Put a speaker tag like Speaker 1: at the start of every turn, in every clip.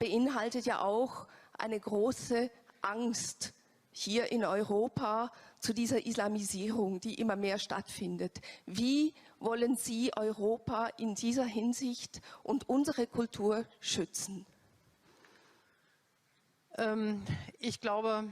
Speaker 1: beinhaltet ja auch eine große Angst hier in Europa zu dieser Islamisierung, die immer mehr stattfindet. Wie wollen Sie Europa in dieser Hinsicht und unsere Kultur schützen?
Speaker 2: Ich glaube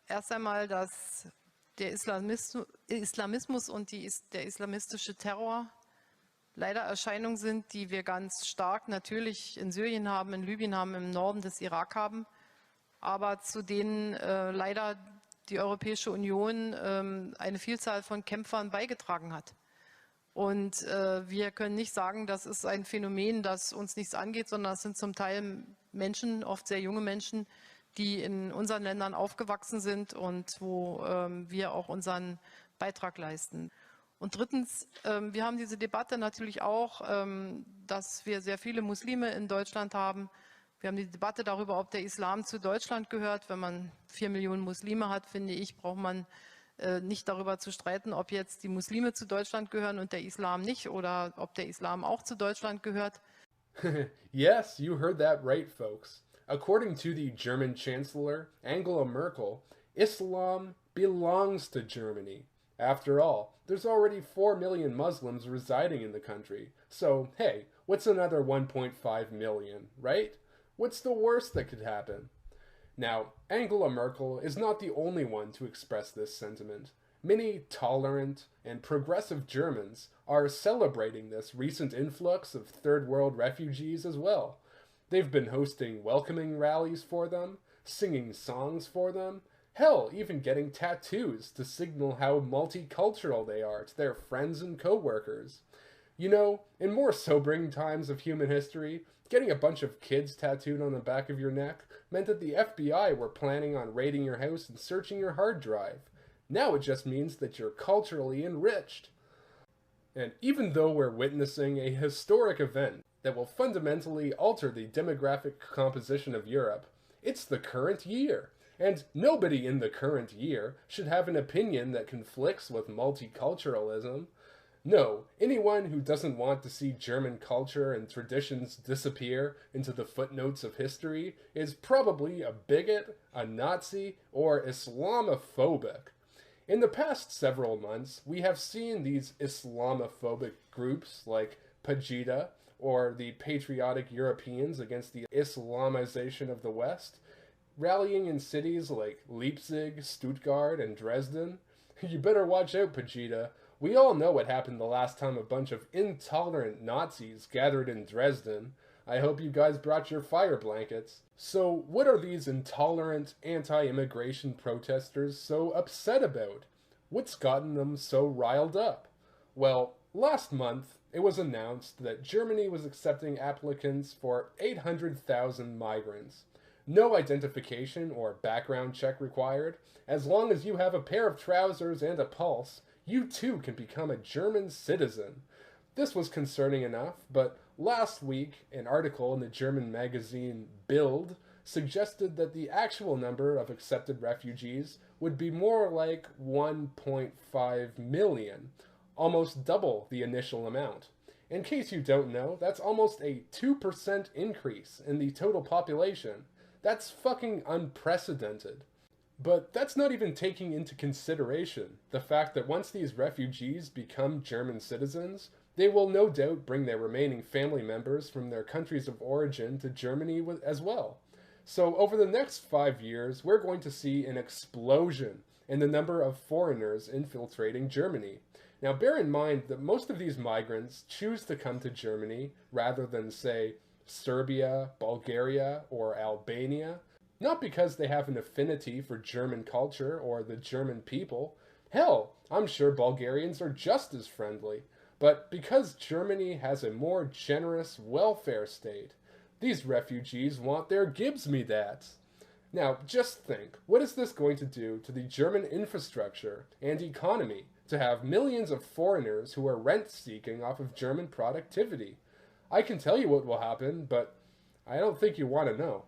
Speaker 2: erst einmal, dass der Islamismus und der islamistische Terror leider Erscheinungen sind, die wir ganz stark natürlich in Syrien haben, in Libyen haben, im Norden des Irak haben, aber zu denen leider die Europäische Union eine Vielzahl von Kämpfern beigetragen hat. Und wir können nicht sagen, das ist ein Phänomen, das uns nichts angeht, sondern es sind zum Teil Menschen, oft sehr junge Menschen, die in unseren Ländern aufgewachsen sind und wo wir auch unseren Beitrag leisten. Und drittens, wir haben diese Debatte natürlich auch, dass wir sehr viele Muslime in Deutschland haben. Wir haben die Debatte darüber, ob der Islam zu Deutschland gehört. Wenn man 4 Millionen Muslime hat, finde ich, braucht man nicht darüber zu streiten, ob jetzt die Muslime zu Deutschland gehören und der Islam nicht oder ob der Islam auch zu Deutschland gehört.
Speaker 3: Yes, you heard that right, folks. According to the German Chancellor, Angela Merkel, Islam belongs to Germany. After all, there's already 4 million Muslims residing in the country. So, hey, what's another 1.5 million, right? What's the worst that could happen? Now, Angela Merkel is not the only one to express this sentiment. Many tolerant and progressive Germans are celebrating this recent influx of third world refugees as well. They've been hosting welcoming rallies for them, singing songs for them, hell, even getting tattoos to signal how multicultural they are to their friends and co-workers. You know, in more sobering times of human history, getting a bunch of kids tattooed on the back of your neck meant that the FBI were planning on raiding your house and searching your hard drive. Now it just means that you're culturally enriched. And even though we're witnessing a historic event that will fundamentally alter the demographic composition of Europe, it's the current year. And nobody in the current year should have an opinion that conflicts with multiculturalism. No, anyone who doesn't want to see German culture and traditions disappear into the footnotes of history is probably a bigot, a Nazi, or Islamophobic. In the past several months, we have seen these Islamophobic groups like Pegida or the Patriotic Europeans against the Islamization of the West rallying in cities like Leipzig, Stuttgart, and Dresden. You better watch out, Pegida. We all know what happened the last time a bunch of intolerant Nazis gathered in Dresden. I hope you guys brought your fire blankets. So what are these intolerant anti-immigration protesters so upset about? What's gotten them so riled up? Well, last month it was announced that Germany was accepting applicants for 800,000 migrants. No identification or background check required. As long as you have a pair of trousers and a pulse, you too can become a German citizen. This was concerning enough, but last week an article in the German magazine Bild suggested that the actual number of accepted refugees would be more like 1.5 million, almost double the initial amount. In case you don't know, that's almost a 2% increase in the total population. That's fucking unprecedented. But that's not even taking into consideration the fact that once these refugees become German citizens, they will no doubt bring their remaining family members from their countries of origin to Germany as well. So over the next 5 years, we're going to see an explosion in the number of foreigners infiltrating Germany. Now bear in mind that most of these migrants choose to come to Germany rather than, say, Serbia, Bulgaria, or Albania, not because they have an affinity for German culture or the German people. Hell, I'm sure Bulgarians are just as friendly, but because Germany has a more generous welfare state, these refugees want their Gibbs me dats. Now, just think, what is this going to do to the German infrastructure and economy to have millions of foreigners who are rent-seeking off of German productivity? I can tell you what will happen, but I don't think you want to know.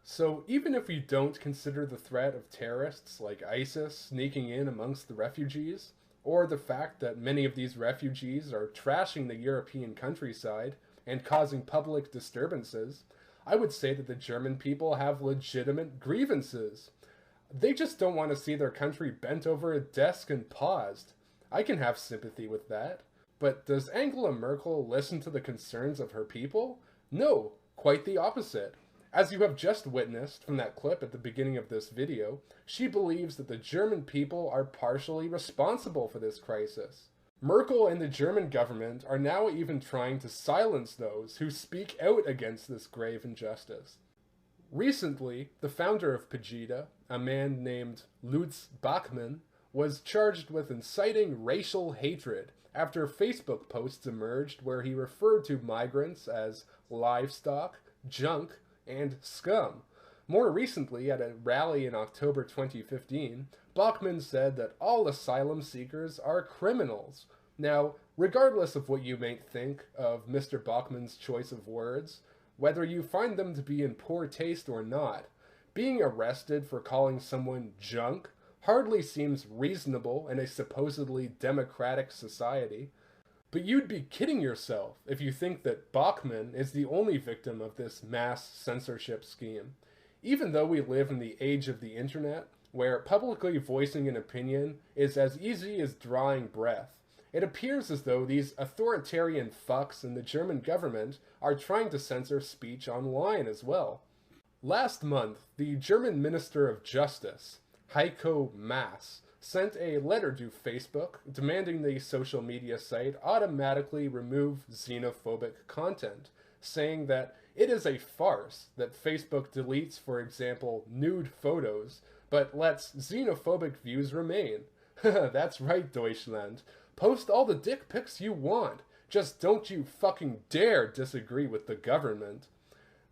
Speaker 3: So even if we don't consider the threat of terrorists like ISIS sneaking in amongst the refugees, or the fact that many of these refugees are trashing the European countryside and causing public disturbances, I would say that the German people have legitimate grievances. They just don't want to see their country bent over a desk and paused. I can have sympathy with that. But does Angela Merkel listen to the concerns of her people? No, quite the opposite. As you have just witnessed from that clip at the beginning of this video, she believes that the German people are partially responsible for this crisis. Merkel and the German government are now even trying to silence those who speak out against this grave injustice. Recently, the founder of Pegida, a man named Lutz Bachmann, was charged with inciting racial hatred after Facebook posts emerged where he referred to migrants as livestock, junk, and scum. More recently, at a rally in October 2015, Bachmann said that all asylum seekers are criminals. Now, regardless of what you may think of Mr. Bachmann's choice of words, whether you find them to be in poor taste or not, being arrested for calling someone junk hardly seems reasonable in a supposedly democratic society. But you'd be kidding yourself if you think that Bachmann is the only victim of this mass censorship scheme. Even though we live in the age of the internet, where publicly voicing an opinion is as easy as drawing breath, it appears as though these authoritarian fucks in the German government are trying to censor speech online as well. Last month, the German Minister of Justice, Heiko Maas, sent a letter to Facebook demanding the social media site automatically remove xenophobic content, saying that it is a farce that Facebook deletes, for example, nude photos, but lets xenophobic views remain. That's right, Deutschland. Post all the dick pics you want. Just don't you fucking dare disagree with the government.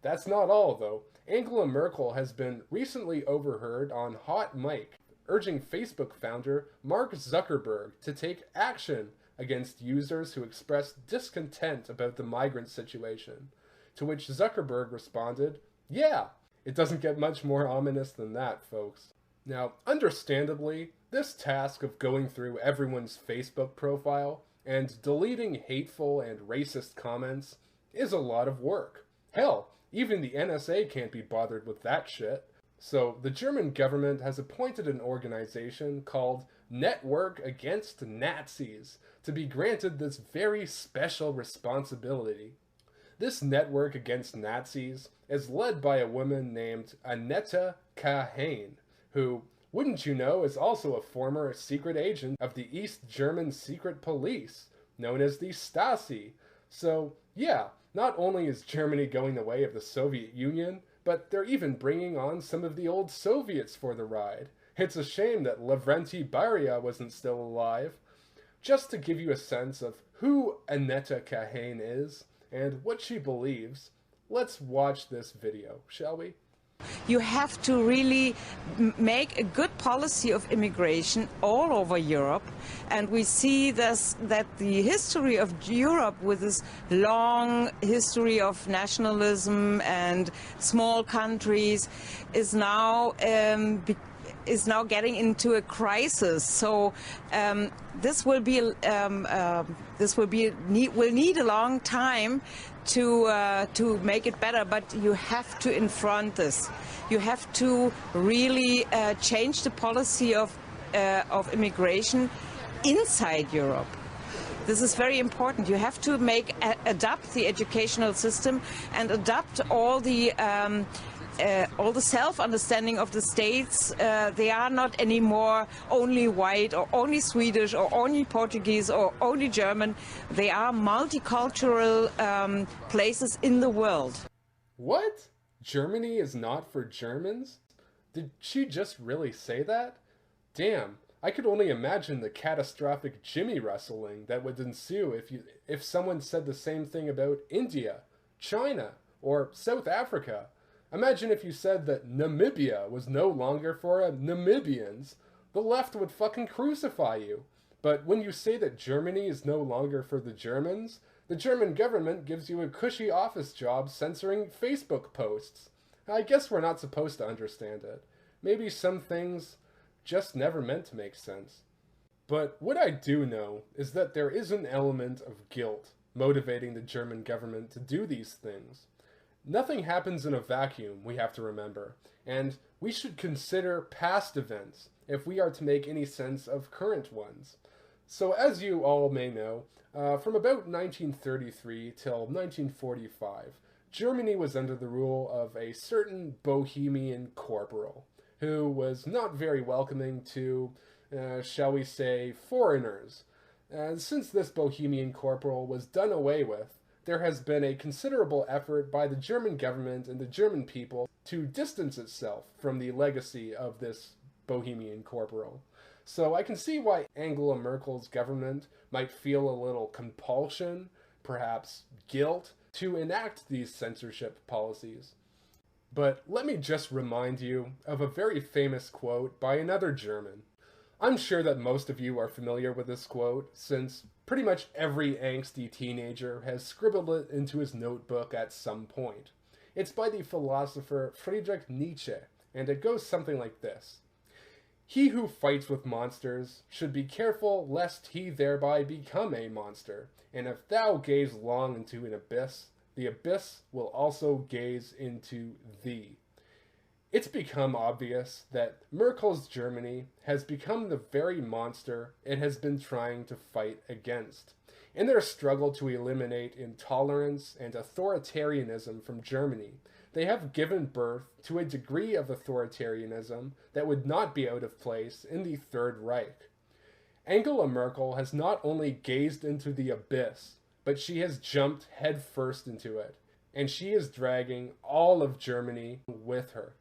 Speaker 3: That's not all, though. Angela Merkel has been recently overheard on Hot Mic, urging Facebook founder Mark Zuckerberg to take action against users who express discontent about the migrant situation. To which Zuckerberg responded, "Yeah, it doesn't get much more ominous than that, folks." Now, understandably, this task of going through everyone's Facebook profile and deleting hateful and racist comments is a lot of work. Hell, even the NSA can't be bothered with that shit. So the German government has appointed an organization called Network Against Nazis to be granted this very special responsibility. This Network Against Nazis is led by a woman named Annette Kahan, who, wouldn't you know, is also a former secret agent of the East German secret police, known as the Stasi. So, yeah, not only is Germany going the way of the Soviet Union, but they're even bringing on some of the old Soviets for the ride. It's a shame that Lavrenti Beria wasn't still alive. Just to give you a sense of who Annette Kahan is and what she believes, let's watch this video, shall we?
Speaker 4: You have to really make a good policy of immigration all over Europe, and we see this, that the history of Europe, with this long history of nationalism and small countries, is now getting into a crisis. So this will need a long time to make it better, but you have to confront this. You have to really change the policy of immigration inside Europe. This is very important. You have to adapt the educational system and adapt all the self-understanding of the states. They are not anymore only white or only Swedish or only Portuguese or only German. They are multicultural places in the world.
Speaker 3: What? Germany is not for Germans? Did she just really say that? Damn, I could only imagine the catastrophic Jimmy wrestling that would ensue if someone said the same thing about India, China, or South Africa. Imagine if you said that Namibia was no longer for Namibians. The left would fucking crucify you. But when you say that Germany is no longer for the Germans, the German government gives you a cushy office job censoring Facebook posts. I guess we're not supposed to understand it. Maybe some things just never meant to make sense. But what I do know is that there is an element of guilt motivating the German government to do these things. Nothing happens in a vacuum, we have to remember, and we should consider past events if we are to make any sense of current ones. So as you all may know, from about 1933 till 1945, Germany was under the rule of a certain Bohemian corporal, who was not very welcoming to, shall we say, foreigners. And since this Bohemian corporal was done away with, there has been a considerable effort by the German government and the German people to distance itself from the legacy of this Bohemian corporal. So I can see why Angela Merkel's government might feel a little compulsion, perhaps guilt, to enact these censorship policies. But let me just remind you of a very famous quote by another German. I'm sure that most of you are familiar with this quote, since pretty much every angsty teenager has scribbled it into his notebook at some point. It's by the philosopher Friedrich Nietzsche, and it goes something like this. He who fights with monsters should be careful lest he thereby become a monster, and if thou gaze long into an abyss, the abyss will also gaze into thee. It's become obvious that Merkel's Germany has become the very monster it has been trying to fight against. In their struggle to eliminate intolerance and authoritarianism from Germany, they have given birth to a degree of authoritarianism that would not be out of place in the Third Reich. Angela Merkel has not only gazed into the abyss, but she has jumped headfirst into it, and she is dragging all of Germany with her.